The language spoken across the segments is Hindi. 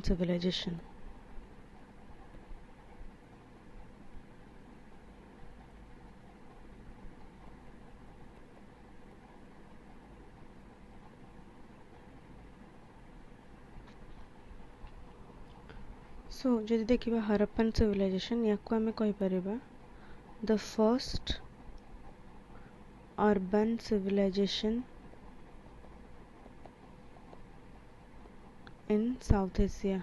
civilization. So जदि देखिबा हरप्पन civilization याको आमे कहि परिबा the first urban civilization in South Asia.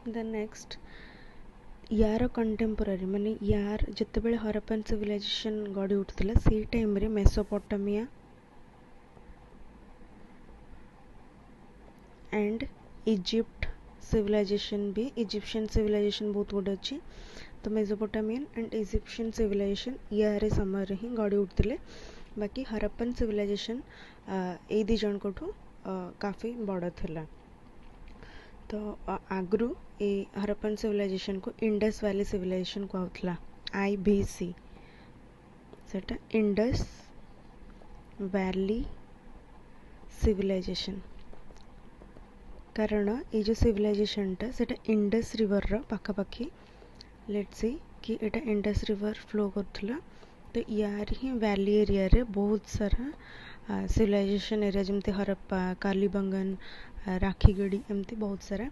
The next यार कंटेम्पोरारी माने यार जिते बेले हरप्पन सिविलाइजेशन गढ़ी उठिला से टाइम रे मेसोपोटामिया एंड इजिप्ट सिविलाइजेशन भी इजिप्शियन सिविलाइजेशन बहुत गुड अच्छी तो मेसोपोटामियन एंड इजिप्शियन सिविलाइजेशन यार समय रे ही गढ़ी उठिले बाकी हरप्पन सिविलाइजेशन ए दी जन कोठू काफी बड़ थिला तो आगरू ए हरप्पन सिविलाइजेशन को इंडस वैली सिविलाइजेशन कहउथला IVC सेटा इंडस वैली सिविलाइजेशन कारण ये जो सिविलाइजेशन टा सेटा इंडस रिवर रा पाखापाखी लेट्स सी कि एटा इंडस रिवर फ्लो करथला तो यार ही वैली एरिया रे बहुत सारा सिविलाइजेशन एरिया जमते हरप्पा कालीबंगन राखीगढ़ी एमती बहुत सारा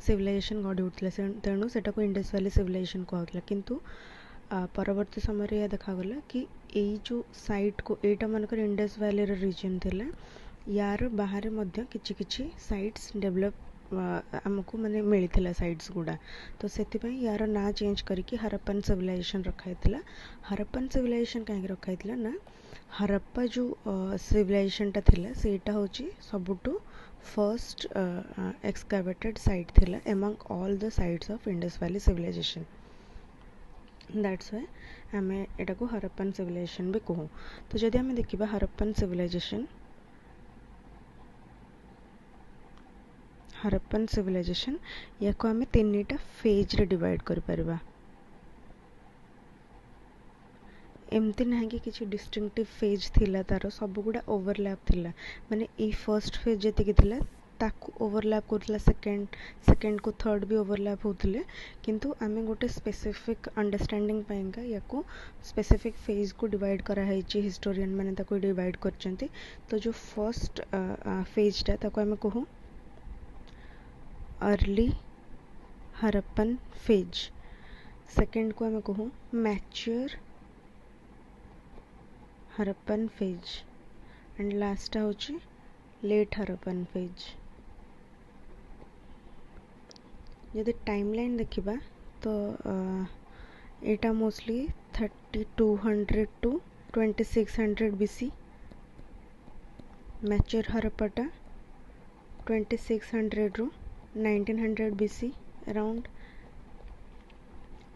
सिविलाइजेशन गढ़ी उठला तेणु सेटा को इंडस वैली सिविलाइजेशन कहउथला किंतु परवर्ती समय रे देखागला कि एई जो साइट को एटा मानकर इंडस वैली रे रीजन थिला यार बाहर मध्य किछि किछि साइट्स डेवलप आमको माने मिली साइट्स गुड़ा तो से यार ना चेंज करके हरप्पन सिविलाइजेशन रखाई हरप्पन सिविलाइजेशन कहीं रखाई ना हरप्पा जो सिविलाइजेशन टा थिला सेटा होची सबुटू फर्स्ट एक्सकावेटेड साइट थिला among all the sites of Indus Valley civilization that's why आमे एटा को हरप्पन सिविलाइजेशन भी कहू तो जदि आमे देखिबा हरप्पन सिविलाइजेशन या को आमे तीनटा फेज रे डिवाइड कर परबा एमती ना कि किसी डिस्टिंक्टिव फेज थिला तार सब गुड़ा ओवरलैप थिला माने ई फर्स्ट फेज जति थिला ताकू ओवरलैप करथला सेकंड को थर्ड भी ओवरलैप होतले किंतु आमे गोटे स्पेसिफिक अंडरस्टैंडिंग पाएंगा याको स्पेसिफिक फेज को डिवाइड करा है हिस्टोरियन माने ताको डिवाइड करचंती तो जो फर्स्ट फेज ता ताको आमे कहू अर्ली हरप्पन फेज सेकंड को आमे कहू mature Harappan phase and last होची लेट हरप्पन फेज यदि टाइमलाइन देखिबा तो एटा मोस्टली 3200 टू 2600 BC मैच्योर हरप्पाटा 2600 रू 1900 BC around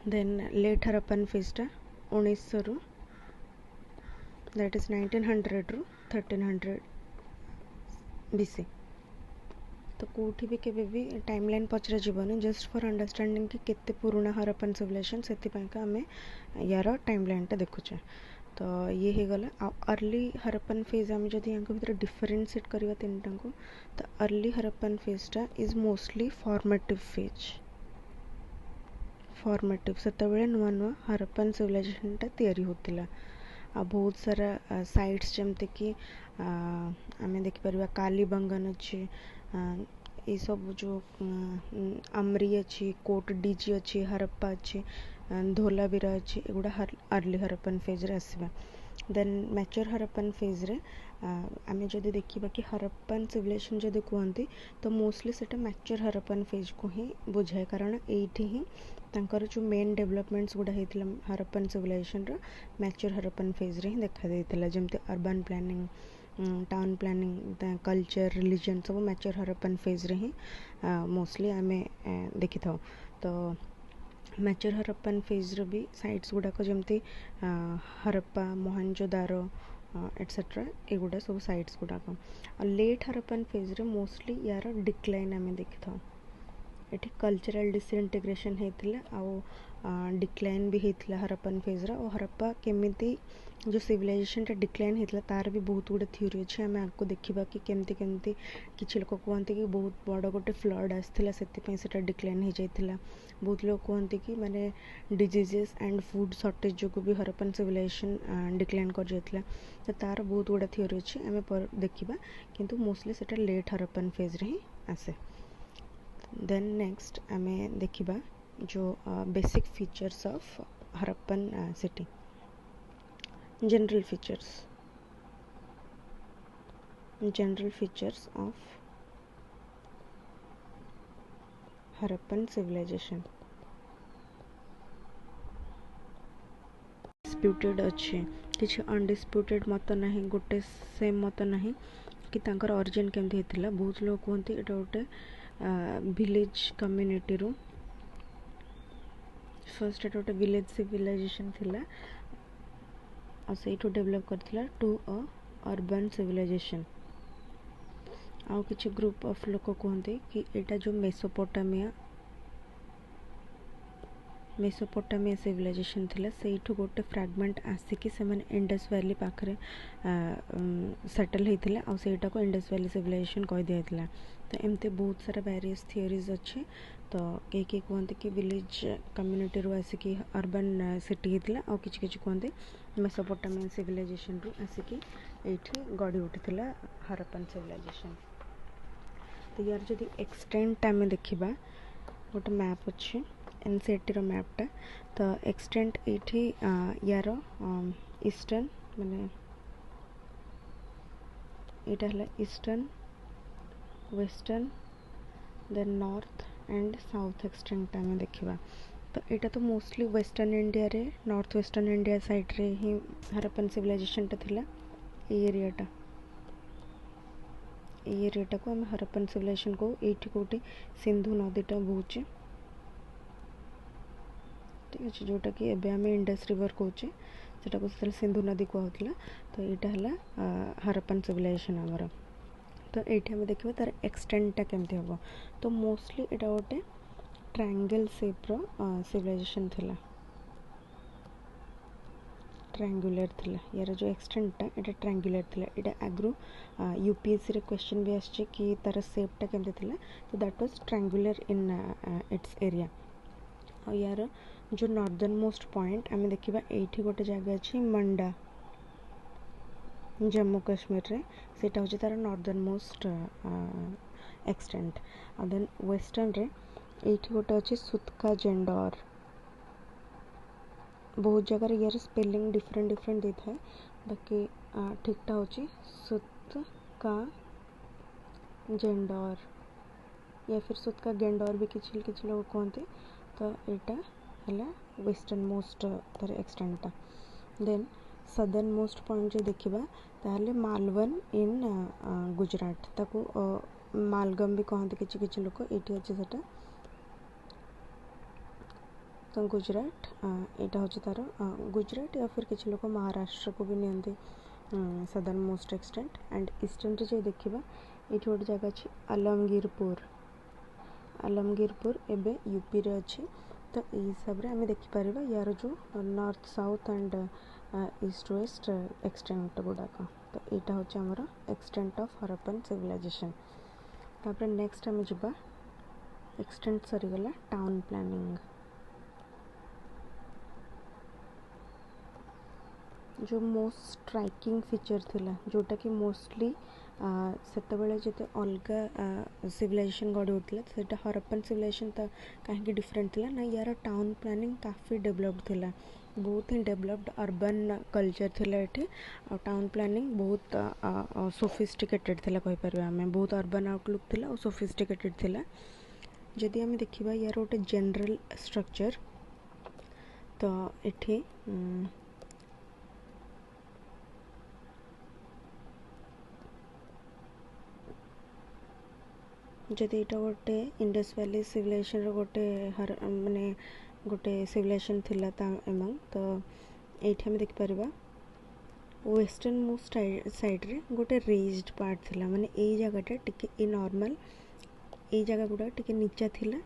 then late Harappan फेजटा 1900 रू that is 1900 रू 1300 BC तो कोठी भी केबे भी टाइमलाइन पचरा जीवन जस्ट फॉर अंडरस्टैंडिंग कि केते पुराना हरप्पन सिविलाइजेशन सेति पय का हमें यार टाइमलाइन टा देखुचे तो ये हे गला अर्ली हरप्पन फेज हम जदि यांको भीतर डिफरेंशिएट करबा तीनटा को तो अर्ली हरप्पन फेज टा is mostly formative phase formative सेते बेले नुवा नुवा हरप्पन सिविलाइजेशन टा तयारी होतिला आ बहुत सारा साइट्स जमते कि आमे देखि परबा कालीबंगन अच्छे ये सब जो अमरी अच्छी कोट डीजी अच्छी हरप्पा अच्छी धोलावीरा अच्छी एगुड़ा अर्ली हरप्पन फेज रे आसीबा देन मैच्योर हरप्पन फेज रे आमे जदि देखिबा कि हरप्पन सिविलाइजेशन जदि कहंती तो मोस्टली सेटा मैच्योर हरप्पन फेज को ही बुझाए कारण एठी ही तांकर जो मेन डेवलपमेंट्स गुड़ा हेतिला हरप्पन सिविलाइजेशन रो मैच्योर हरप्पन फेज रे ही देखा देतिला जेमते urban planning town planning culture religion सब मैच्योर हरप्पन फेज रे ही मोस्टली आमे देखि थाउ तो मैच्योर हरप्पन फेज रो भी साइट्स गुड़ाक जमती हरप्पा मोहनजोदारो एटसेट्रा एगुड़ा सब साइट्स गुड़ाक और लेट हरप्पन फेज रे मोस्टली यार डिक्लाइन आमे देखि थाउ एठी कल्चरल डिसइंटीग्रेशन हेतिला आ डिक्लाइन भी हेतिला हरप्पन फेज रा और हरप्पा केमिति जो सिविलाइजेशन डिक्लाइन होता तार भी बहुत गुड़े थ्योरी अच्छे आम आपको देखा कि केमती केमती किसी लोग कहते कि बहुत बड़ गोटे फ्लड आसाला से डिक्लाइन हो जाता। बहुत लोग कहते कि माने डिजीजेस एंड फूड सर्टेज जो भी हरप्पन सिविलाइजेशन डिक्लाइन कर जाता। तो तार बहुत गुड़ा थ्योरी अच्छे आम देखा किंतु मोस्टली से लेट हरप्पन फेज रे ही आसे। देन नेक्स्ट आम देखा जो basic features of Harappan city. General features of Harappan civilization. Disputed अच्छे किसी अनडिस्प्यूटेड मत नहीं गोटे सेम मत नहीं कि तांकर ओरिजिन केमती होता। बहुत लोग कहते एटा गोटे विलेज कम्युनिटी रू फर्स्ट एटा गोटे विलेज सिविलाइजेशन थिला और से डेवलप करथिला टू अ अर्बन सिविलाइजेशन। आउ किछि ग्रुप ऑफ लोक कहते कि एटा जो मेसोपोटामिया सिविलाइजेशन थिला सेठू गोटे फ्रैगमेंट आसिकी से माने इंडस वैली पाखरे सेटल होता और सेटा को इंडस वैली सिविलाइजेशन कह दिया। तो एमती बहुत सारा वेरियस थियोरीज अच्छे। तो कई कहते कि विलेज कम्युनिटी रू आसिकी अर्बन सिटी होता और किछि कहते मेसोपोटामियन सिविलाइजेशन रू आसिकी एठी गढ़ी उठिथिला हरप्पन सिविलाइजेशन। तो यार जदि एक्सटेंट आम देखा गोटे मैप अच्छे एनसीईआरटी मैपटा। तो एक्सटेंट ये यार ईस्टर्न माने यहाँ है eastern western then north and south extent आम देखा। तो यहाँ तो मोस्टली वेस्टर्न इंडिया रे नॉर्थ वेस्टर्न इंडिया साइड रे ही हरप्पन सिविलाइजेशन थिला। एरियाटा को आम हरप्पन सिविलाइजेशन को ये कौटी सिंधु नदीटा बोचे ठीक अच्छे जोटा कि एबे आम इंडस रिवर कौचे सेटा को सिंधु नदी कहला। तो यहाँ है हरप्पन सिविलाइजेशन आमर। तो ये आम देखा तार एक्सटेंटा केमती हम। तो मोस्टली यहाँ गोटे ट्रायंगल शेप्र सिविलाइजेशन थिला ट्रायंगुलर थिला। यार जो एक्सटेंटा ये ट्रायंगुलर थिला। यहाँ आगु यूपीएससी रे क्वेश्चन भी आछे कि तार शेपटा केमती थिला। तो that was triangular in its area. और यार जो नॉर्दर्न मोस्ट पॉइंट आम देखा ये गोटे जगह अच्छी मंडा जम्मू काश्मीर रे सेटा होचे तार नॉर्दर्न मोस्ट एक्सटेंट। और देन वेस्टर्न रे ये गोटे अच्छे सुतका जेंडर। बहुत जगह यार स्पेलिंग डिफरेंट डिफरेंट देता है बाकी ठीकटा होची सुतका जेंडर या फिर सुतका गेंडर भी किसी लोग कहते। तो यहाँ है वेस्टर्न मोस्ट तार एक्सटेंटा। देन सदर्न मोस्ट पॉइंट जो देखा ताहले मालवन इन गुजरात ताको मालगम भी कहते किसी लोग ये अच्छे से। तो गुजरात यहाँ हूँ तार गुजरात या फिर किसी लोग महाराष्ट्र को भी नियंती southern most extent. And eastern जो देखा ये गोटे जगह अच्छी आलमगीरपुर एबे यूपी रे अच्छी। तो ये हिसाब से आम देखिपर यार जो north south and east west extent गुड़ाक। तो यहाँ हूँ आमर एक्सटेंट ऑफ हरप्पन सिविलाइजेशन। तापर नेक्स्ट आम जा एक्सटेंट सरीगला टाउन प्लानिंग। जो मोस्ट स्ट्राइकिंग फीचर थिला जोटा कि मोस्टली सेतबेले जते अलग सिविलाइजेशन गढ़ी होता सेटा हरप्पन सिविलाइजेशन तो कहीं डिफरेंट थिला ना यार टाउन प्लानिंग काफ़ी डेवलप्ड थिला। बहुत ही डेवलप्ड अर्बन कल्चर थिला एठी और टाउन प्लानिंग बहुत सोफिस्टिकेटेड थिला कहि परबे आमे। बहुत अर्बन आउटलुक थिला और सोफिस्टिकेटेड थिला। जदि आमे देखिबा यार गोटे जनरल स्ट्रक्चर तो एठी जदि यहाँ गोटे इंडस वैली सिविलाइजेशन गोटे माने गोटे सिविलाइजेशन थिला एमंग। तो ये आम देखिपर वेस्टर्न मोस्ट साइड रे गोटे रेज्ड पार्ट थिला माने ये जगहटा टिके ए नॉर्मल ये जगह गुड़ा टिके नीचा थिला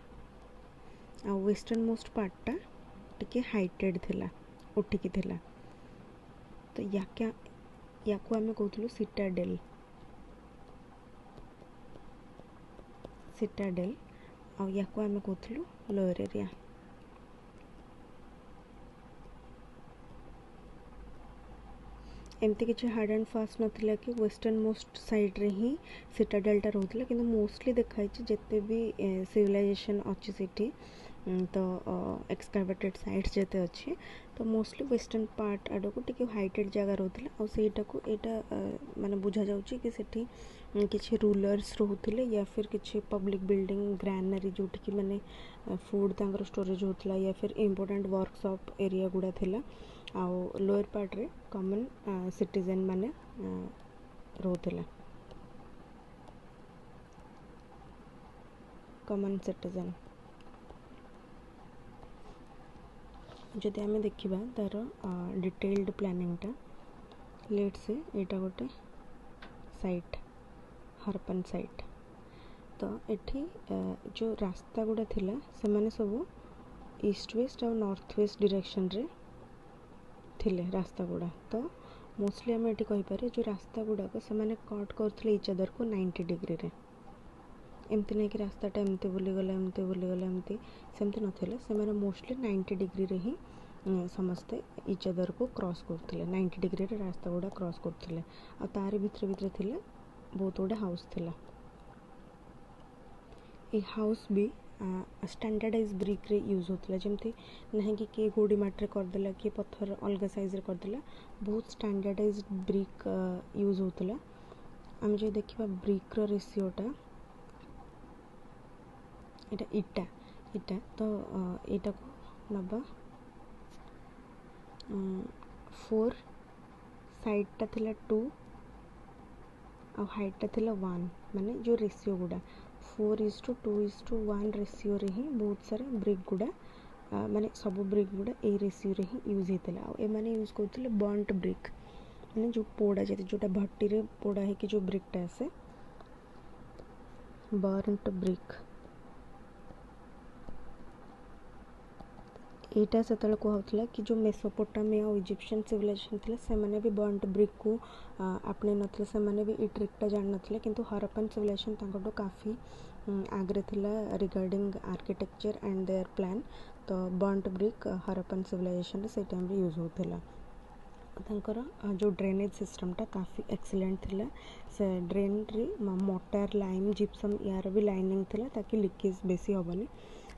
आ वेस्टर्न मोस्ट पार्टटा टिके हाइटेड थिला उठिकी थिला। तो या आम कहूँ सिटाडेल आ या आम कहूँ लोअर एरिया। एमती किसी हार्ड एंड फास्ट नाला कि वेस्टर्न मोस्ट साइड रे ही सिटाडेलटा रोला कि मोस्टली देखाई जिते भी सिविलाइजेशन अच्छी सेठी तो एक्सकावेटेड साइट्स जिते अच्छी तो मोस्टली वेस्टर्न पार्ट आड़ को टी हाइटेड जगह रोला आईटा को यहाँ माने बुझा जाउची कि सेठी किसी रूलर्स रोते या फिर किसी पब्लिक बिल्डिंग ग्रानरी जोटि कि माने फूड तांकर स्टोरेज होता या फिर इम्पोर्टेंट वर्कशॉप एरिया गुड़ा थिला आउ लोअर पार्ट रे कॉमन सिटीजन माने रोते कॉमन सिटीजन। जदि आम देखा तार डिटेल्ड प्लानिंगटा लेट से यहाँ गोटे साइट हरप्पन साइट तो एठी जो रास्ता गुड़ा थिला से माने सब ईस्ट वेस्ट और नॉर्थ वेस्ट डायरेक्शन रे थिले रास्ता गुड़ा तो मोस्टली आम ये कहीपर जो रास्ता गुड़ाक से कट करते इच अदर को 90 डिग्री रे एमती नहीं कि रास्ताटा एमती बुलीगला एमती सेमती नाला से मोस्टली 90 डिग्री रे ही समस्ते इच अदर को क्रॉस करते 90 डिग्री रे रास्ता गुड़ा क्रॉस करते आ तार भितर थिले बहुत गुड़ा हाउस थिला। ये हाउस भी स्टैंडर्डाइज ब्रिक रे यूज होता जमती नहीं कि किए गोड़ी माटी करदेला किए पत्थर अलग साइज रे करदेला बहुत स्टैंडर्डाइज ब्रिक यूज होता। आम जो देखा ब्रिक रेशियोटा इटा इटा तो यहाँ को नबा 4 साइडटा थिला 2 आ हाइटटा थिला 1 माने जो रेशियो गुड़ा 4:2:1 रेशियो रे ही बहुत सारा ब्रिक गुड़ा माने सब ब्रिक गुड़ा ए रेशियो रे ही यूज होता आ एमाने यूज करते बर्नट ब्रिक माने जो पोड़ा जाते जोटा भट्टी रे पोड़ा है कि जो ब्रिकटा आसे बर्नट ब्रिक यहाँ से कहला कि जो मेसोपोटामिया और इजिप्शियन सिविलाइजेशन थे से मैंने भी बर्नट ब्रिक को आपणे नथिले से मैंने भी ये ट्रिकटा जान नथिले किंतु हरप्पन सिविलाइजेशन तांको काफ़ी आगरे थिला regarding architecture and their plan तो बर्नट ब्रिक हरप्पन सिविलाइजेशन से टाइम यूज होता तांकर जो ड्रेनेज सिस्टमटा काफ़ी एक्सीलेंट थिला से ड्रेन रे मोटार लाइम जिप्सम यार भी लाइनिंग थिला ताकि लीकेज बेसी हेनी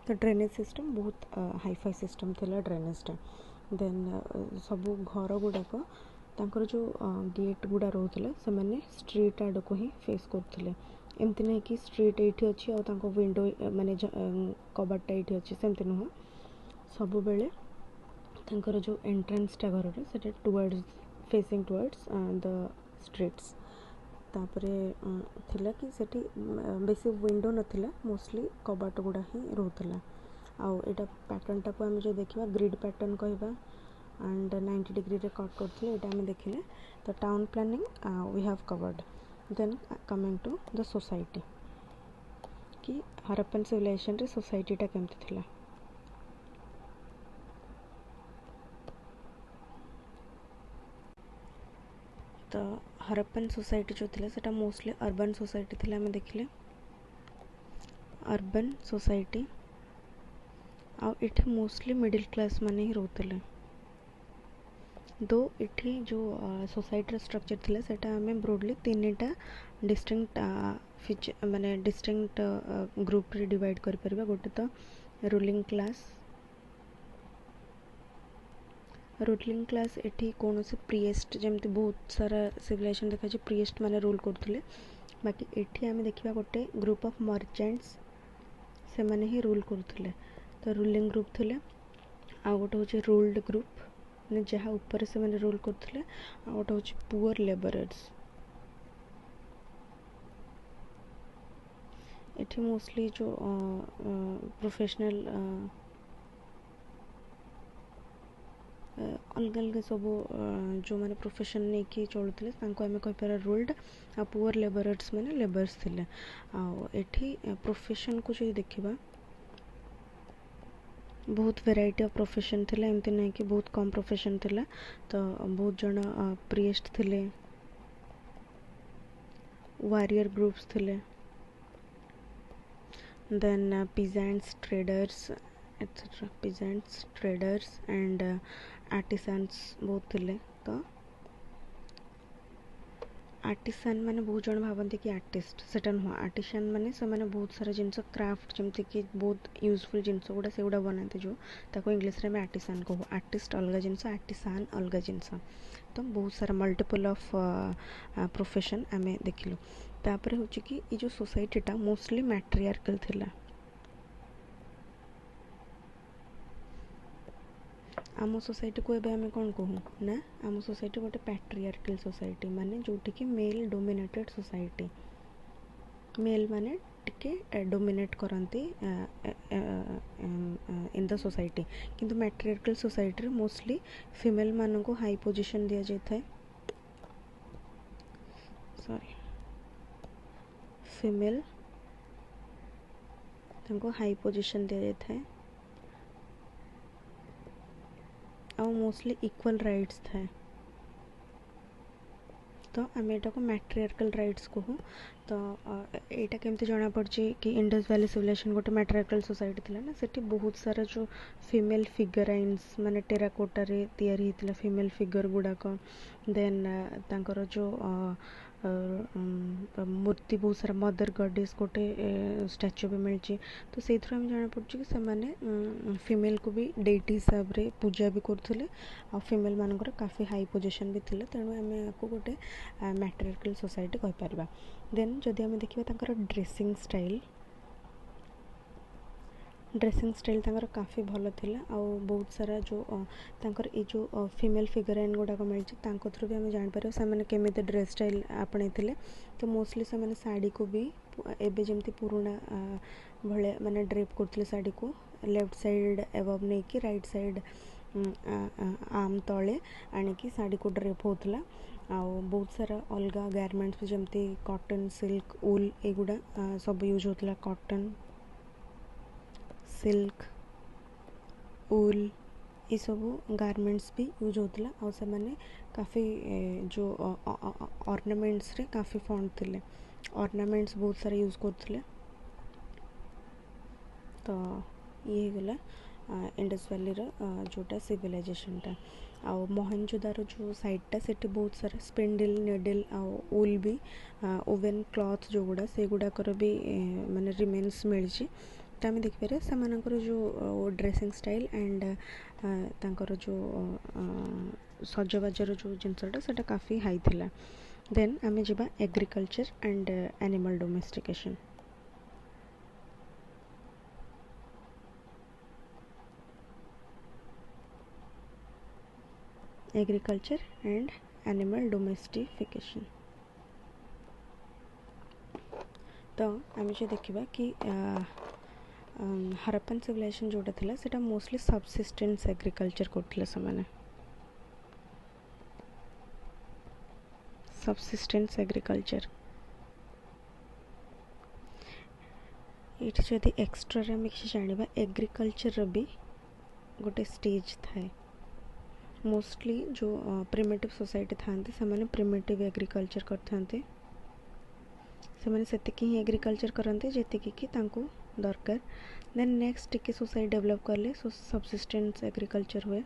तो ड्रेनेज सिस्टम बहुत हाईफाई सिस्टम थिला ड्रेनेजटा देन सबू घर गुड़ाक तांकर जो गेट गुड़ा रोला से मैंने स्ट्रीट आड़ को ही फेस करते एमती नहीं कि स्ट्रीट ये अच्छी और विंडो माने कबाटा ये अच्छी सेमती नुह सब बेले तांकर जो एंट्रेंसटा घर से towards facing towards the streets तापरे थिला कि सेठी बेसी विंडो नथिला मोस्टली कबाट गुड़ा ही रोला आउ एटा पैटर्नटा को आम जो देखा ग्रिड पैटर्न कहवा एंड 90 डिग्री रे कट करते ये आम देखिले तो town planning we have covered then coming to the society कि हरप्पन सिविलाइजेशन रे सोसाइटीटा केमती थिला। तो हरप्पन सोसाइटी जो थिला सेटा मोस्टली अर्बन सोसाइटी थिला आम देखिले अर्बन सोसाइटी आ इठी मोस्टली मिडिल क्लास माने ही रोते दो इठी जो सोसाइटी स्ट्रक्चर थिला सेटा आम ब्रोडली 3टा डिस्टिंक्ट फीचर माने डिस्टिंक्ट ग्रुप रे डिवाइड कर परबा गोटे तो रूलिंग क्लास एठी कौन से प्रिएस्ट जमती बहुत सारा सिविलाइजेशन देखा प्रिएस्ट माने रूल करथुले बाकी एठी आम देखा गोटे ग्रुप ऑफ मर्चेंट्स से माने ही रूल करथुले तो रूलिंग ग्रुप थिले आ गोटे होचे रूल्ड ग्रुप ने जहाँ ऊपर से माने रूल करथुले आ गोटे होचे पुअर लेबरर्स एठी मोस्टली जो प्रोफेशनल अलग अलग सब जो मैंने प्रोफेशन नहीं कि चलुते आम कहीपर रूल्ड आ पुअर लेबरर्स मैंने लेबर्स थे आठी प्रोफेशन को जो देखा बहुत वेराइटी ऑफ प्रोफेशन थिला, एमती नहीं कि बहुत कम प्रोफेशन थिला। तो बहुत जन प्रीस्ट थिले, वारियर ग्रुप्स थिले, then peasants, traders, etc. peasants, traders and artisans बहुत थिले। तो आर्टिसान माने बहुत जन भावती कि आर्टिस्ट सेटा नुह, आर्टिसान माने से माने बहुत सारा जिनस क्राफ्ट जमती कि बहुत यूजफुल जिनस गुड़ा से गुड़ा बनाते जो ताको इंग्लिश रे में आर्टिसान कहू। आर्टिस्ट अलग जिनस, आर्टिसान अलग जिनस। तो बहुत सारा मल्टीपल ऑफ प्रोफेशन आमे देखिलु। तापर होची कि ई जो सोसाइटीटा मोस्टली मैट्रियार्कल थिला। आम सोसाइटी को एबे हमें कौन कहूँ ना, आम सोसाइटी गोटे पैट्रियार्कल सोसाइटी, माने जोठी कि मेल डोमिनेटेड सोसाइटी। मेल माने टिके डोमिनेट करती इन द सोसाइटी, किंतु मैट्रियार्कल सोसाइटी मोस्टली फीमेल मान को हाई पोजीशन दिया जाता है। सॉरी, फीमेल को हाई पोजीशन दिया जाता है और मोस्टली इक्वल राइट्स थाए। तो आम एटा को मैट्रियार्कल राइट्स कहूँ। तो एटा केमती जना पड़ी कि इंडस वैली सिविलाइजेशन गोटे मैट्रियार्कल सोसाइटी थिला ना, सेठी बहुत सारा जो फीमेल फिगराइन्स माने टेराकोटा रे तैयारी हितला फीमेल फिगर गुड़ाक, देन तांकर जो मूर्ति बहुत सारा मदर गॉडेस गोटे स्टैच्यू भी मिलची। तो से आम जाना पड़ी कि से फीमेल को भी डेटी हिसाब रे पूजा भी करथिले और फीमेल मानकर काफ़ी हाई पोजीशन भी थिले। तेणु आम आपको गोटे मैट्रियार्कल सोसाइटी कहि परबा। देन जदि आम देखिबा तांकर ड्रेसिंग स्टाइल तांकर काफ़ी भल थिला और बहुत सारा जो तांकर ए जो फीमेल फिगराइन गुड़ाक मिलची तांको थ्रू भी आम जापर से केमिति ड्रेस स्टाइल आपणे थिले। तो मोस्टली से साड़ी को भी एबे जमती पुराना भले माने ड्रेप करथिले साड़ी को लेफ्ट साइड एबव नहीं कि राइट साइड आम तले आणिकी साड़ी को ड्रेप होतला। आउ बहुत सारा अलग गारमेंट्स भी जमती कॉटन, सिल्क, वूल एगुड़ा सब यूज होतला। कॉटन, सिल्क, वूल ये सब गारमेंट्स भी यूज होतला और से माने काफ़ी जो ऑर्नामेंट्स रे काफ़ी फंड थिले, ऑर्नामेंट्स बहुत सारे यूज करथिले। तो ये गला इंडस वैली रो जोटा सिविलाइजेशनटा। आउ मोहनजोदारो जो साइडटा सेठी बहुत सारा स्पिंडल, निडल आउ वूल भी ओवेन क्लॉथ जो गुड़ा से गुड़ाकर भी माने रिमेन्स मिलची। तो आम देखिपर से जो ड्रेसिंग स्टाइल एंड तांकर जो सजबाजर जो जिनसटा सेटा काफ़ी हाई थिला। देन आम जावा agriculture and animal domestication. Agriculture and animal domestification. तो आम जो देखा कि हरप्पन सिविलाइजेशन जोटा थिला सेटा मोस्टली सबसिस्टेंस एग्रीकल्चर करथिले समाने। सबसिस्टेंस एग्रीकल्चर ये जदि एक्स्ट्रा आम कि जाना एग्रीकल्चर भी गोटे स्टेज थाए। मोस्टली जो प्रिमिटिव सोसाइटी थांती से प्रिमिटिव एग्रीकल्चर करते से ही एग्रीकल्चर करते जी कि तांको दरकार। देन नेक्स्ट टिके सोसाइटी डेवलप करले सबसिस्टेंस एग्रीकल्चर हुए।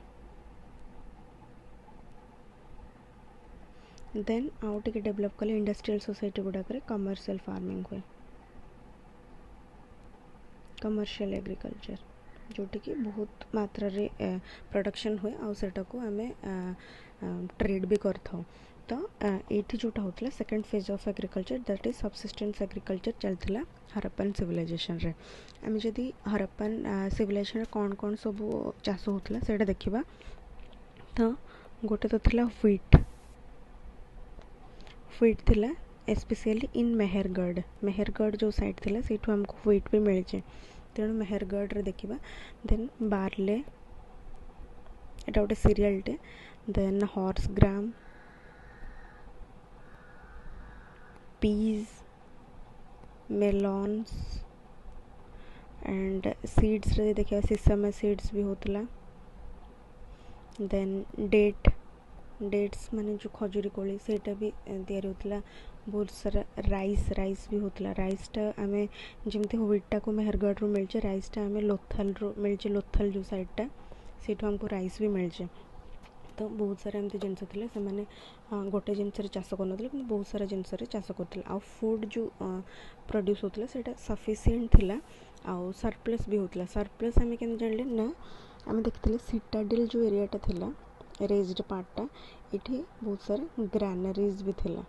देन आउ टिके डेवलप कले इंडस्ट्रियल सोसाइटी गुड़ाक कमर्शियल फार्मिंग हुए, कमर्शियल एग्रीकल्चर जोटी कि बहुत मात्रा रे प्रोडक्शन हुए आउ सेटा को आमे ट्रेड भी करथाउ। तो एठी जोटा होतला second phase of agriculture that is subsistence agriculture चलथिला हरप्पन सिविलाइजेशन रे। आम जदि हरप्पन सिविलाइजेशन रे कौन कौन सब चाष होतला सेटा देखिबा। तो गोटे तो थिला व्हीट थिला स्पेशली इन मेहरगढ़ जो साइड थिला सेठू हमको व्हीट भी मिलचे। तेणु मेहरगढ़ रे देखिबा। देन बार्ले एटा गोटे सीरियल टे। Then horse gram, peas, melons and seeds रे देखिए सिसम सीड्स भी होतला देन डेट्स माने जो खजूरी कोली सेटा भी तैयारी होतला बहुत सारा राइस भी होतला राइसटा आमे जेमती व्हीटटा को मेहरगढ़ रू मिलचे राइसटा आमे लोथल रू मिलचे लोथल जो साइडटा सेठू हमको राइस भी मिलचे तो बहुत सारा एमती जिनस थे से गोटे जिनस चाष कर कि बहुत सारा जिनस चाष करते आ फूड जो प्रोड्यूस होता है सफिसीयंट थिला आउ सरप्लस भी होता सरप्लस आम के जानले ना आम देखते सिटाडेल जो एरियाटा थिला रेज्ड पार्टटा ये बहुत सारा ग्रानरीज भी थिला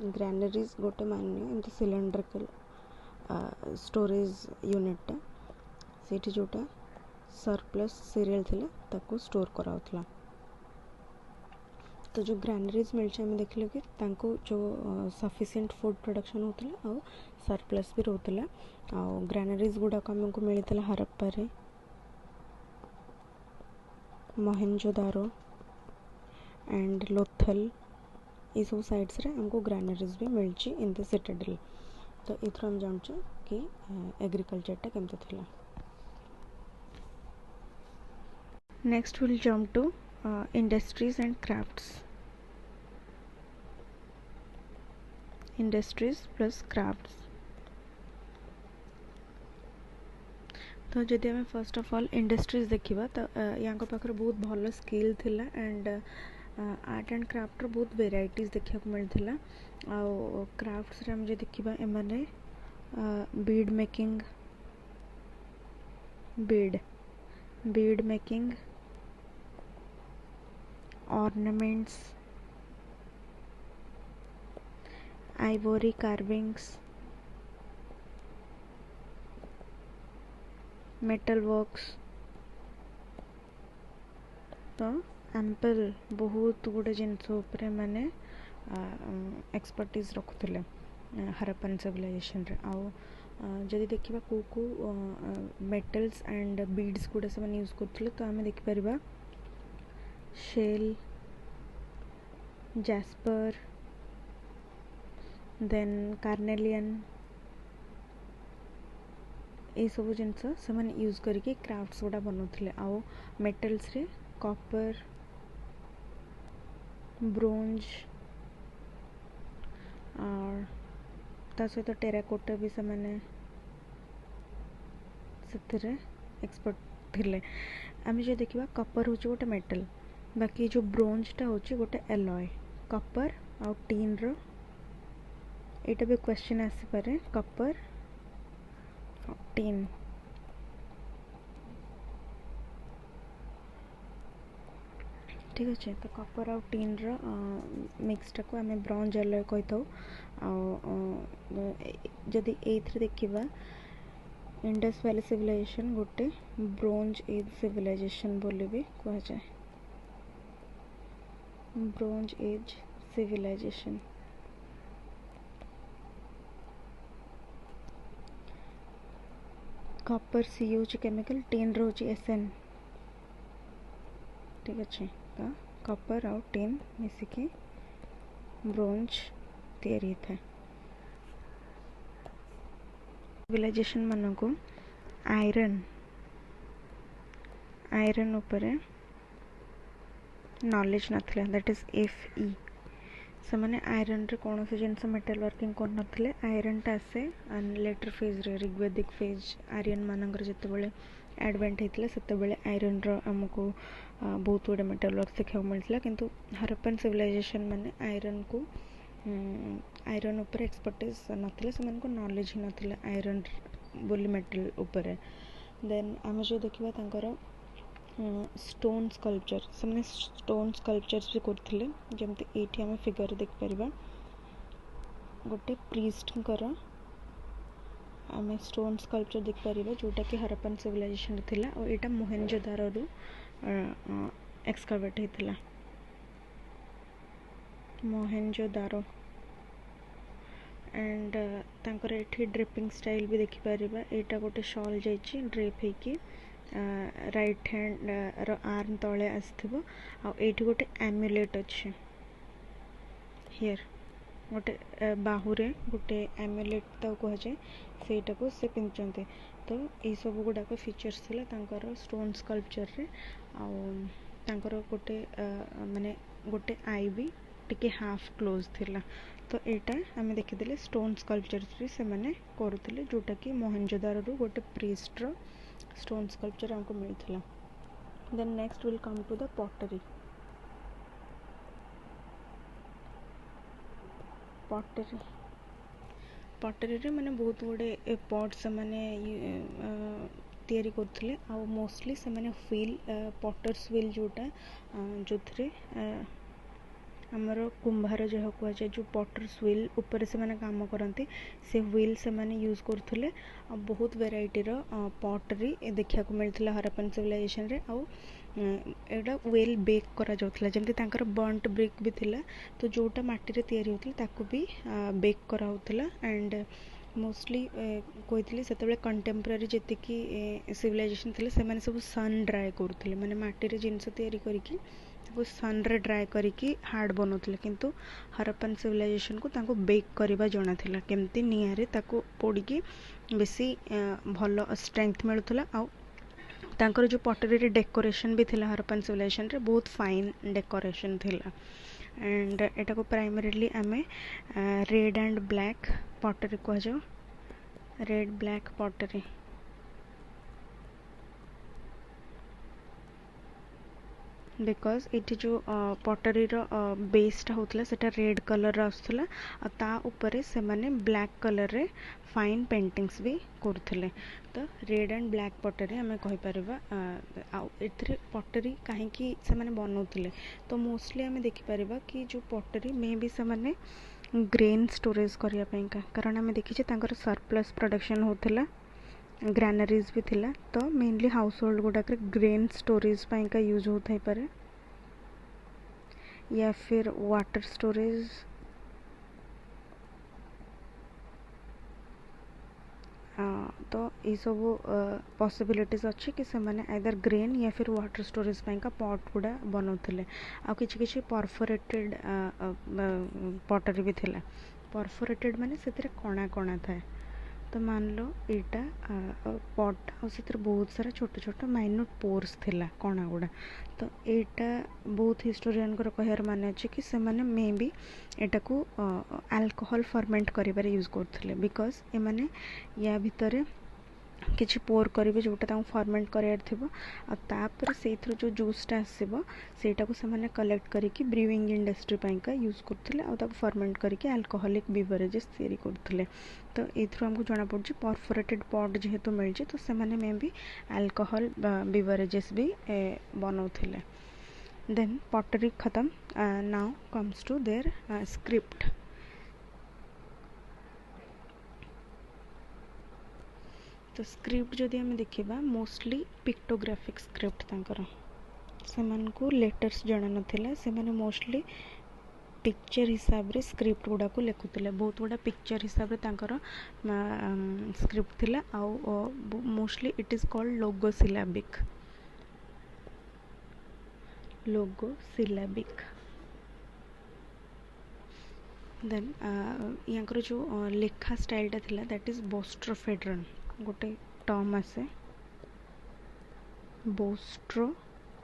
ग्रानरीज गोटे मान एमती सिलिंड्रिकल स्टोरेज यूनिटा से जोटा सरप्लस सीरियल थिला ताको स्टोर कराउथला तो जो ग्रानरीज मिलचे हमें देखले कि तांको जो सफिशिएंट फूड प्रोडक्शन होतला और सरप्लस भी रहतला और ग्रानरीज गुडा को हमको मिलतला हरप्पा रे मोहेंजोदारो एंड लोथल ये सब साइड्स रे हमको ग्रानरीज भी मिलची इन द सिटाडेल तो इथरो हम जानछु कि एग्रीकल्चर टा केमते थिला Next we'll jump to industries and crafts. Industries plus crafts. तो जदि आम फर्स्ट ऑफ ऑल इंडस्ट्रीज देखा तो यहाँ पाखे बहुत भल स्किल थिला एंड आर्ट एंड क्राफ्ट बहुत वेराइटीज देखा मिलता आ क्राफ्ट्स आम जो देखा एमाने bead making bead making ornaments ivory carvings metal works तो एम्पल बहुत गुड़े जिनस माने एक्सपर्टीज रखुले हरप्पन सिविलाइजेशन रे आउ जदि देखा को मेटल्स एंड बीड्स गुड़ा से यूज करते तो आम देखिपर शेल जैस्पर देन कार्नेलियन ये सब जिनस से यूज करके क्राफ्ट्स गुड़ा बनाते आउ मेटल्स रे कॉपर ब्रोंज और ता सहित टेराकोटा भी से एक्सपर्ट थिले आम जो देखा कॉपर हूँ गोटे मेटल बाकी जो ब्रोंजटा होची गोटे एलॉय कॉपर आउ टीन रो एटा भी क्वेश्चन आसी पारे कॉपर टीन ठीक अच्छे तो कॉपर आउ टीन रो मिक्सटा को आम ब्रोंज एलॉय कही था जदि एथरे देखिबा इंडस वैली सिविलाइजेशन गोटे ब्रोंज एज सिविलाइजेशन बोली भी कहा जाए ब्रोंज एज सिविलाइजेशन कॉपर सी होची केमिकल टीन रोची एसएन ठीक अच्छे तो कॉपर और टीन मिसिकी ब्रोंज तैयारी था सिविलाइजेशन मान को आयरन उपरे नॉलेज नथिला दैट इज एफ ई से माने आयरन रे कौन से जिनस मेटल वर्किंग कर नथिले आयरन टा आसे लेटर फेज रे ऋग्वेदिक फेज आर्यन मानकर जते बेले एडवेंट हेतिला सेते बेले आयरन रो हमको बहुत गुडे मेटल वर्क देखा मिलता किंतु हरप्पन सिविलाइजेशन माने आयरन को आयरन ऊपर एक्सपर्टीज नथिले से को नॉलेज ही नथिला आयरन बोली मेटल ऊपर देन आम जो देखा तांकर स्टोन स्कल्पचर से स्टोन स्कल्पचर्स भी करथिले जमते एठी आम फिगर देख परिबा गोटे प्रीस्टकर आम स्टोन स्कल्पचर देख परिबा जोटा कि हरप्पन सिविलाइजेशन थिला और एटा मोहेंजोदारो रु एक्सकावेट हेतिला मोहेंजोदारो एंड तांकर एठी ड्रिपिंग स्टाइल भी देखि परिबा एटा गोटे शॉल जाइछि ड्रिप हेकी राइट हैंड आर्म तले आसथिबो आ एठी गोटे एम्युलेट अछि हियर गोटे बाहुरे गोटे एमुलेट ताको कहुए सेटा को से पिंधते। तो ये सब गुड़ाक फीचर्स थिला तांकर स्टोन स्कल्पचर रे। आउ गोटे माने गोटे आई भी टिके हाफ क्लोज थिला। तो एटा आमे देखिदेले स्टोन स्कल्पचर रे से माने करूथिले जोटा कि मोहनजोदारो गोटे प्रीस्ट रो स्टोन स्कल्पचर हमको मिलथिला। Then next will come to the pottery. Pottery रे माने बहुत गुड़े पॉट से माने तैयारी करथिले। आ मोस्टली से माने व्हील पॉटर्स व्हील जोटा जो थे आमर कुंभार जहाँ कहुए जो पॉटर्स व्हील ऊपर से माने काम करते से व्हील से माने यूज करथिले। आ बहुत वेराइटी रो पॉटरी देखा मिलता हरप्पन सिविलाइजेशन रे। आउ एटा वेल बेक करा जाउथला जेमति तांकर बर्न्ट ब्रिक भी थिला। तो जोटा माटी रे तैयारी होतला ताकू भी बेक करा होतला। एंड मोस्टली कहते से कंटेम्परारी जी सिविलाइजेशन थे से सब सन ड्राए करुले माने माटी रे जिनस तैयारी करके सन रे ड्राए करके हार्ड बनाउथले। किंतु हरप्पन सिविलाइजेशन को तांको बेक करबा जଣା थिला केमती निया रे ताको पोड़िकी बेसी भल स्ट्रेंथ मिलुथला। आउ तांकर जो पॉटरी रे डेकोरेशन भी थिला हरप्पन सिविलाइजेशन रे बहुत फाइन डेकोरेशन थिला। एंड एटा को प्राइमरीली आमे रेड एंड ब्लैक पॉटरी कह जाओ। रेड ब्लैक पॉटरी बिकॉज ये जो पॉटरी रो बेसटा होतला सेटा रेड कलर आसुला आ ता ऊपर से माने ब्लैक कलर रे फाइन पेंटिंग्स भी करथिले। तो रेड एंड ब्लैक पॉटरी हमें कहि परबा। एथरे पॉटरी काहे कि से माने बनाउथिले तो मोस्टली हमें देखि परबा कि जो पॉटरी में भी से माने ग्रेन स्टोरेज करिया पैंका कारण हमें देखिचे तांकर सरप्लस प्रोडक्शन होथिला ग्रैनरीज भी थिला। तो मेनली हाउस होल्ड गुडाक ग्रेन स्टोरेज पाइका यूज होता है पर या फिर वाटर स्टोरेज तो ये सब पॉसिबिलिटीज अच्छी कि से माने आइदर ग्रेन या फिर वाटर स्टोरेज पाइका पॉट गुड़ा बनाउथिले। आ किछि परफोरेटेड पॉटरी भी थिला। परफोरेटेड माने सेतिरे कणा कणा थाए। तो मान लो यहाँ पट आ बहुत सारा छोट छोट माइन्यूट पोर्स थिला कणा गुड़ा। तो यहाँ बहुत हिस्टोरियन कहर माने अच्छे कि से माने मे बी एटा को अल्कोहल फर्मेंट करिबारे यूज करथिले बिकॉज ए माने या भितरे किछि पोर करेंगे जोटा फर्मेंट करार थी तापर से जो जूसटा आसो सेटा को से कलेक्ट करके ब्रूइंग इंडस्ट्री पाइका यूज करते फर्मेंट करके अल्कोहलिक बिवरेजेस तैयारी करते। तो ये आमको जना पड़ी परफोरेटेड पॉट जेहेतु मिलती तो से मे भी अल्कोहल बिवरेजेस भी बनाउथिले। देन पॉटरी खत्म। Now comes to their script. तो स्क्रिप्ट जदि आम देखा मोस्टली पिक्टोग्राफिक स्क्रिप्ट तांकर से लेटर्स जाना नथिला से मोस्टली पिक्चर हिसाब रे स्क्रिप्ट गुड़ा को लिखुले। बहुत गुड़ा पिक्चर हिसाब रे तांकर स्क्रिप्ट थिला। आउ mostly it is called logosyllabic. Then यहाँ जो लेखा स्टाइलटा थिला दैट इज बोस्ट्रोफेड्रन गोटे टर्म आसे बोस्ट्रोफेड्रन।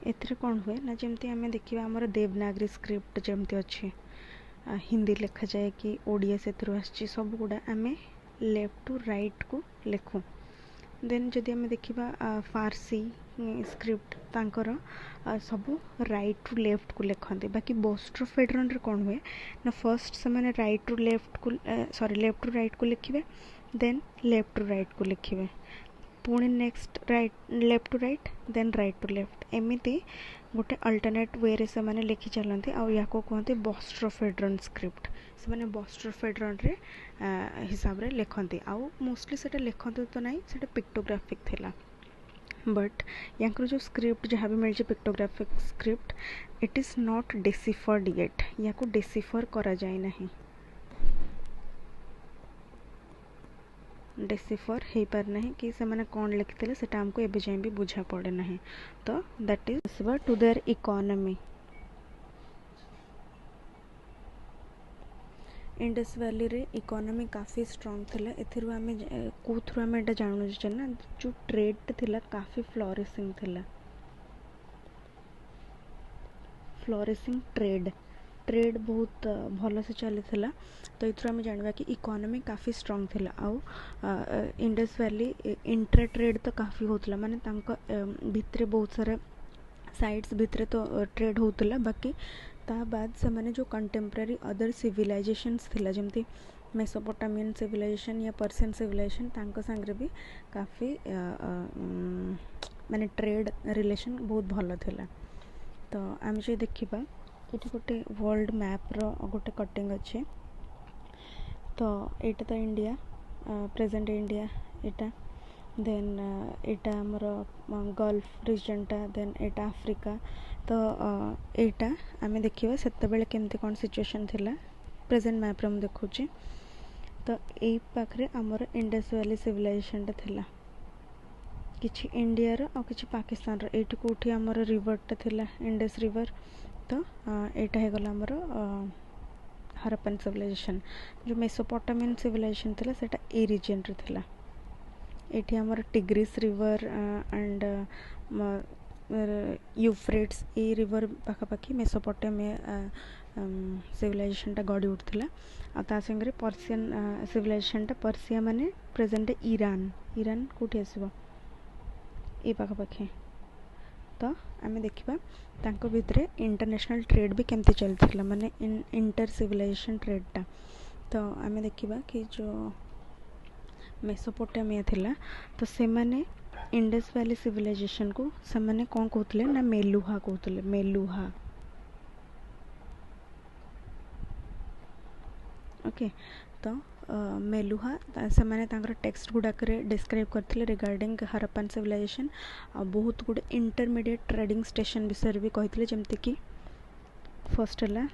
एथिरे कौन हुए ना जमती आम देखा आमर देवनागरी स्क्रिप्ट जमती अच्छे हिंदी लिखा जाए कि ओडिया से आसी सब गुड़ा आम लेफ्ट टू राइट को लिखू। देन जदि आम देखा फारसी स्क्रिप्ट तांकर सब राइट टू लेफ्ट को लिखते। बाकी बोस्ट्रोफेड्रन रे कौन हुए ना फर्स्ट से मैंने राइट टू लेफ्ट को लेफ्ट टू राइट को लिखे देन लेफ्ट टू राइट को लिखे पुणी next right left to right then right to left एमती गोटे अल्टरनेट वे रे से माने लिखि चलते। आ या को कहते बोस्ट्रोफेड्रन स्क्रिप्ट से माने बोस्ट्रोफेड्रन रे हिसाब रे लिखते। आउ मोस्टली से लिखते तो नहीं से पिक्टोग्राफिक थिला बट यहाँ जो स्क्रिप्ट जहाँ भी मिली pictographic script it is not deciphered yet या को डेसिफर करा जाए नहीं डेसिफर हो पार ना कि से माने कौन लिखते से आमको एवं जाए भी बुझा पड़े ना। तो that is to their economy. Indus Valley रे इकोनॉमी काफ़ी स्ट्रॉन्ग थिला एथिरु आमे कोथरु आमे एटा जानु जे ना जो ट्रेड थिला काफ़ी फ्लोरिशिंग थिला फ्लोरिशिंग ट्रेड बहुत भल से चली थिला तो इथरु आमे जानबा कि इकोनॉमी काफ़ी स्ट्रॉन्ग थिला आउ इंडस वैली इंट्रा ट्रेड तो काफ़ी होतला माने तांको भितरे बहुत सारा साइट्स भितरे तो ट्रेड होतला बाकी ता बाद से माने जो कंटेम्पररी अदर सिविलाइजेशंस थिला जमती मेसोपोटामियन सिविलाइजेशन या पर्सियन सिविलाइजेशन तांको संगरे भी काफ़ी माने ट्रेड रिलेशन बहुत भल थिला तो आम जो देखा ये गोटे वर्ल्ड मैप रो गोटे कटिंग अच्छे तो यहाँ तो इंडिया प्रेजेंट इंडिया यहाँ देन यहाँ आमर गल्फ रीजनटा देन यहाँ आफ्रिका तो यहाँ आम देखा से केमती कौन सिचुएशन थिला प्रेजेंट मैप रे देखुची तो यही पाखे आमर इंडस वैली सिविलाइजेशन थिला किछि इंडिया रो और किछि पाकिस्तान रो एठी कोठी हमर रिवरटा थिला इंडस रिवर तो एटा हे गला हमर हरप्पन सिविलाइजेशन जो मेसोपोटामियन सिविलाइजेशन थिला सेटा ए रीजन रे थिला एठी हमर टिग्रिस रिवर एंड यूफ्रेट्स ए रिवर पाखापाखी मेसोपोटामिया सिविलाइजेशन टा गड़ी उठथिला आ ता संगे पर्सियन सिविलाइजेशन टा पर्सिया माने प्रेजेंट ईरान कोठी आसीबो ये पाखापाखि तो आम देखा तांको भितरे इंटरनेशनल ट्रेड भी केमती चलता माने इंटर सिविलाइजेशन ट्रेडटा तो आम देखा कि जो मेसोपोटामिया थिला तो से माने इंडस वैली सिविलाइजेशन को से माने कौन कहते ना मेलुहा कहते मेलुहा ओके तो मेलुहा से माने टेक्स्ट गुड़ाक डिस्क्राइब करते रिगार्डिंग हरप्पन सिविलाइजेशन आ बहुत गुड इंटरमीडिएट ट्रेडिंग स्टेशन विषय भी कहते जमती कि फर्स्ट है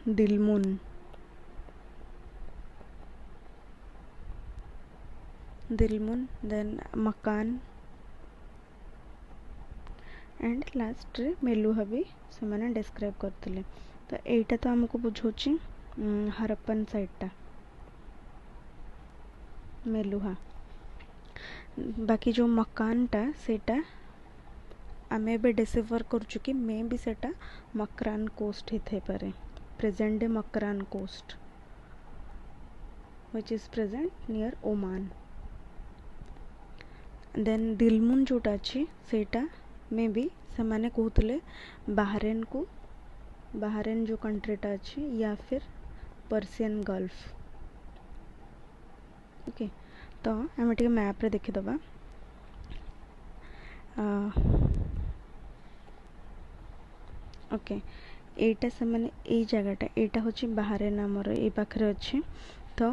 दिलमुन देन मकान एंड लास्ट रे मेलुहा भी से माने डिस्क्राइब करते तो यहीटा तो आमको बुझाऊँ हरप्पन साइडटा मेलुहा बाकी जो मकानटा सेटा आम ए डिसिफर करचु कि मे भी सेटा मकरान कोस्ट ही थे पारे present day Makran coast which is present near Oman then Dilmun जोटा अच्छी सेटा मे भी से माने कहते बाहरेन जो कंट्रीटा अच्छी या फिर पर्सियन गल्फ ओके तो आम टे मैप रे देखीदबा ओके एटा से माने ए जगहटा एटा होची बाहरेन आमर ए पाखरे अच्छे तो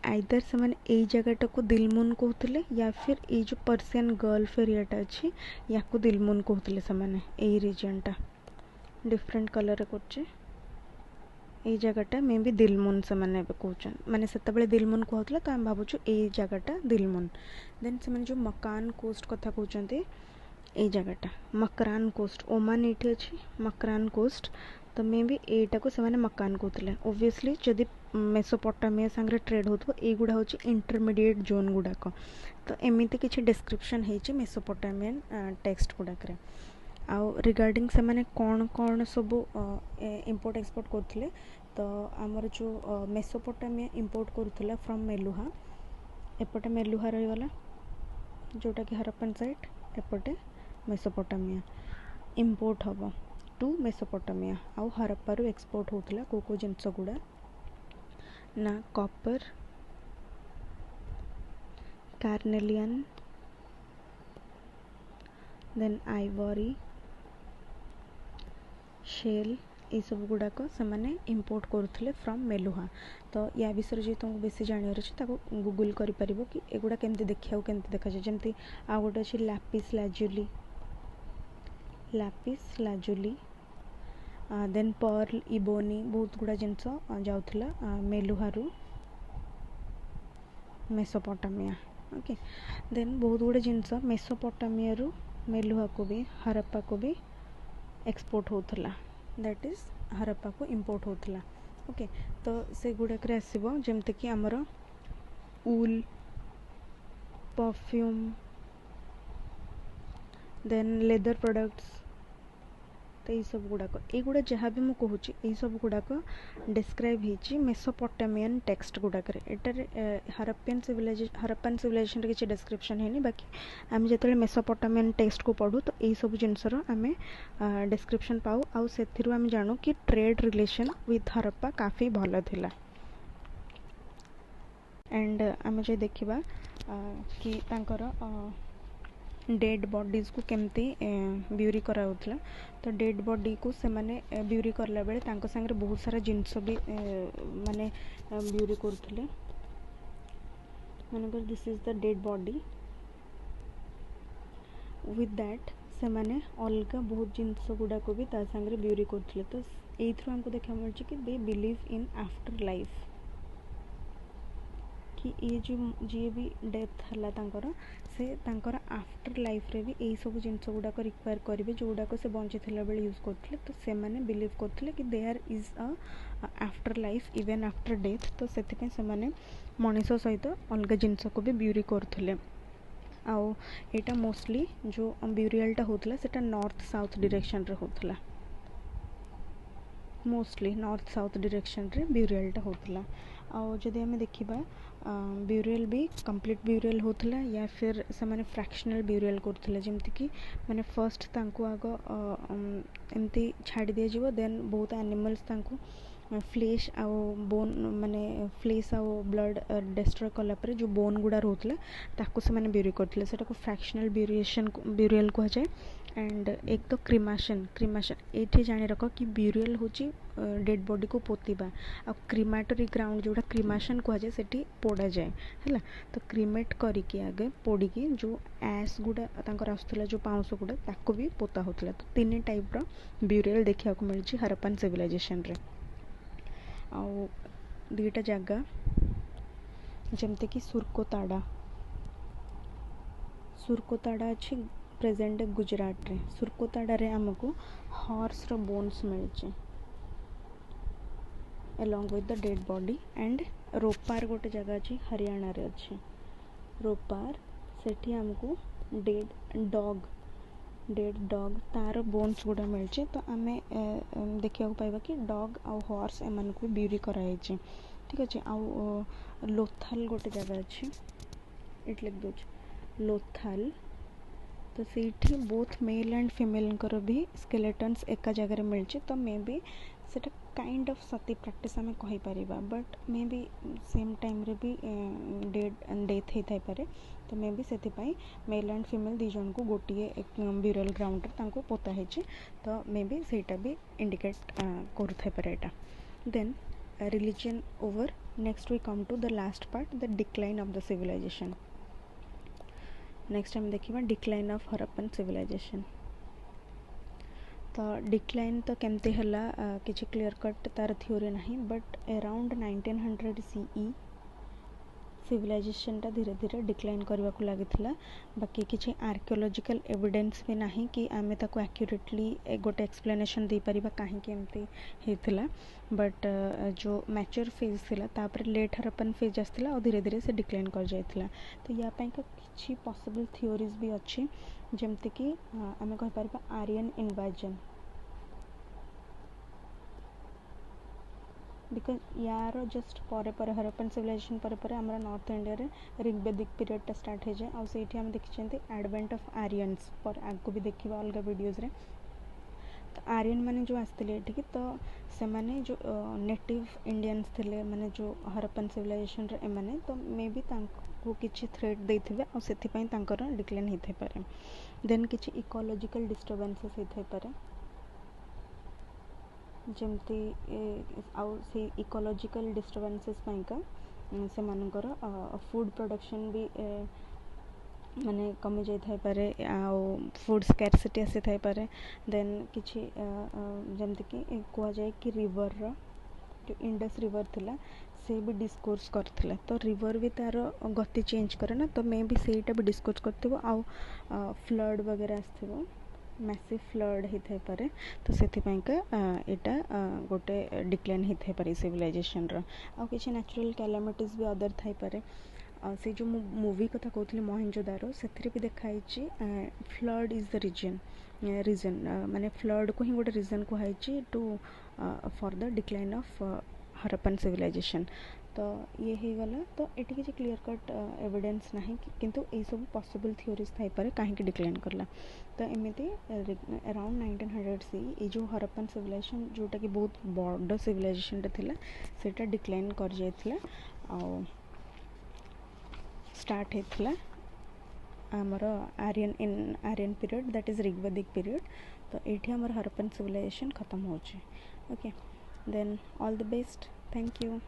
आइदर से माने ए जगहटा को दिलमुन कहते या फिर ये जो पर्सियन गल्फ एरियाटा अच्छी या को दिलमुन कहते से माने ए रीजनटा डिफरेंट कलर करचे ये जगहटा मे भी दिलमुन से माने कहचन माने सेतबेले दिलमुन कहतला तो हम भाबुछु ए जगहटा दिलमुन देन से माने जो मकान कोस्ट कथा कहचंते ए जगहटा मकरान कोस्ट ओमान एठी अछि मकरान कोस्ट तो मे भी एटा को से माने मकान कहतले ऑब्वियसली जदी मेसोपोटामिया संगे ट्रेड होतो ए गुडा होची इंटरमीडिएट जोन गुडा को तो एमिति किछि डिस्क्रिप्शन हेछि मेसोपोटामियन टेक्स्ट गुडा करे आउ रिगार्डिंग से माने कौन सब इंपोर्ट एक्सपोर्ट करथिले तो आमर जो मेसोपोटामिया इंपोर्ट करूथला फ्रॉम मेलुहा एपटे मेलुहा रही गला जोटा कि हरप्पन साइट एपटे मेसोपोटामिया इंपोर्ट हबो टू मेसोपोटामिया आउ हरप्पा रु एक्सपोर्ट होथला को जिनस गुडा ना copper carnelian then ivory shell ये सब गुड़ाक से इंपोर्ट करुले फ्रॉम मेलुहा तो या विषय जो तुमको बेसी जानवर अच्छे ताको गूगल कर कि एगुड़ा केमती देखा केमती देखा जाए जमती आ गोटे अच्छे lapis lazuli then pearl ebony बहुत गुड़ा जिनस जाऊला मेलुहारू मेसोपोटामिया ओके देन बहुत गुड़े जिनस मेसोपोटामिया रू मेलुहा को भी हरप्पा को भी एक्सपोर्ट होतला दैट इज हरप्पा को इंपोर्ट होतला ओके तो से गुड़ाक आसो जमती कि आमर उल परफ्यूम देन लेदर प्रोडक्ट्स तो यही सब गुड़ाक युवा जहाँ भी मुझे कहूँ यही सब गुड़ाक डिस्क्राइब हो मेसोपोटामियन टेक्स्ट गुड़ाक हरप्पन सिविलाइजेशन किसी डिस्क्रिप्शन है बाकी आम जो मेसोपोटामियन टेक्स्ट को पढ़ू तो यही सब जिनसर आम डिस्क्रिप्शन पाऊ आउ से आम जानू कि ट्रेड रिलेशन विथ हरप्पा काफ़ी भल थिला एंड आम जो देखा कि तांकर डेड बॉडीज को केमती ब्यूरी कराउथला तो डेड बॉडी को से माने ब्यूरी करला बेले तांको संगे बहुत सारा जिनस भी माने ब्यूरी करथले माने this is the dead body with that से माने अलग बहुत जिनस गुडा को भी ता संगे ब्यूरी करथले तो एई थ्रू हमको देखा मिलछि कि they believe in after life कि ये जो जी भी डेथ है से तांकर आफ्टर लाइफ रे भी यही सब जिनस गुड़ाक रिक्वायर करेंगे जो गुड़ाक से बंची बेले यूज करते तो से मैंने बिलीव करते कि there is a after life even after death तो से मनीष सहित अलग जिनस को भी ब्यूरी करते आउ एटा मोस्टली जो ब्यूरियलटा होता सेटा नॉर्थ साउथ डायरेक्शन रे होता मोस्टली नॉर्थ साउथ डायरेक्शन रे ब्यूरियलटा होता आउ जदि आम देखा ब्यूरियल भी कंप्लीट ब्यूरियल होता या फिर से माने फ्रैक्शनल ब्यूरियल करते जमती कि माने फर्स्ट तांको आग एमती छाड़ी दिया देन बहुत एनिमल्स तांको फ्लेश आउ बोन माने फ्लेश आउ ब्लड डिस्ट्रॉय कलापर जो बोन गुड़ा रोला ताको से माने ब्यूरी करते को फ्रैक्शनल ब्यूरियल कह जाए एंड एक तो क्रिमाशन ये जानी रख कि ब्यूरियल हूँ डेड बॉडी को पोतीबा आ क्रिमाटोरी ग्राउंड जोड़ा क्रिमाशन कह जाए सेठी पोड़ा जाए है तो क्रिमेट करके आगे पोड़ी जो एस गुड़ा आसूला जो पाउंस गुड़ा ताको भी पोता होता तो तीन टाइप रो ब्यूरियल देखा मिली हरप्पन सिविलाइजेशन रे आउ दुईटा जगह जमती कि सुरकोताड़ा अच्छी प्रेजेंट गुजरात रे सुरकोताड़ा रे आमको हॉर्स रो बोन्स मिलचे along with the dead body and Ropar गोटे जगह अच्छी हरियाणा रे अच्छी रोपार सेठी हमको डेड डॉग तार बोन्स गुड़ा मिलचे तो आम देखा पाइबा कि डॉग आउ हॉर्स एम को ब्यूरी कराई ठीक अच्छे आउ लोथाल गोटे जगह अच्छी इट लिख दो लोथाल तो सीठी बोथ मेल एंड फीमेल भी स्केलेटन्स एका जगह मिलचे तो मे बी सेटा काइंड ऑफ सती प्रैक्टिस आम कहीपर but may be same time रे भी डेथ होता पारे तो मे बी से मेल एंड फीमेल दी जन को गोटे ब्यूरियल ग्राउंड रे पोता है तो मे बी सेटा भी इंडिकेट करूँ then religion over next we come to the last part the decline of the civilization next time देखा डिक्लाइन ऑफ हरप्पन सिविलाइजेशन तो डिक्लाइन तो केमती है किसी क्लीयर कट तार थ्योरी नहीं बट अराउंड 1900 सीई सिविलाइजेशन धीरे धीरे डिक्लाइन करने को लगी बाकी किसी आर्कियोलॉजिकल एविडेंस भी नहीं कि आम ताको एक्यूरेटली गोटे एक्सप्लेनेशन दे पारिबा कहीं एमती होता बट जो मैच्योर फेज थिला तापर लेट हरप्पन फेज आसला और धीरे धीरे से डिक्लाइन कर जाइथिला तो या पाई का किसी पॉसिबल थ्योरीज भी अच्छी जमती कि आम कह पारिबा आर्यन इन्वाजन बिकज यार जस्ट पर हरप्पन सिविलाइजेशन पर आमर नॉर्थ इंडिया रे ऋग्वेदिक पीरियड स्टार्ट हो जाए आईटी आम देखते एडवेंट ऑफ आर्यंस पर आगो भी देखा अलग वीडियोज रे तो आर्यन मैंने जो आसते ये तो से माने जो नेटिव इंडियंस थे माने जो हरप्पन सिविलाइजेशन रे एमाने तो मे बी तांको किछि थ्रेट देथिबे और सेथिपई तांकर डिक्लाइन होते पारे देन किछि इकोलॉजिकल डिस्टर्बेंसेस होते पारे जमती आउ से इकोलॉजिकल डिस्टर्बेंसेस पाइका से मानकर फूड प्रोडक्शन भी माने कमी जाई पारे आउ फूड स्कैरसिटी आसी थाई पारे देन किछि जमती कि कह जाए कि रिवर रो जो इंडस रिवर थिला से भी डिस्कोर्स करथिला तो रिवर भी तार गति चेंज करे ना तो मे भी सेटा भी डिस्कोर्स करथिबो आउ फ्लड वगैरह आसथिबो मैसिव फ्लड होता पारे तो से यहाँ गोटे डिक्लाइन होता पारे सिविलाइजेशन आ कि नेचुरल कैलामिटीज भी अदर थाई पारे। से जो मूवी कथा कहती मोहेंजोदारो से भी देखाई फ्लड इज द रीजन माने फ्लड को ही गोटे रीजन कहुई to for the decline of Harappan civilization. तो ये हो गला तो ये किसी क्लीयर कट एविडेंस ना किंतु ये सब पॉसिबल थ्योरीज थाई पारे कहीं डिक्लाइन करला। तो एमती अराउंड 1900 सी ये जो हरप्पन सिविलाइजेशन जोटा कि बहुत बड़ सिविलाइजेशन थिला सेटा डिक्लाइन कर जाइथिला आ स्टार्ट होता आमर Aryan period that is Rigvedic period. तो ये आमर हरप्पन सिविलाइजेशन खत्म हो। Okay then all the best, thank you.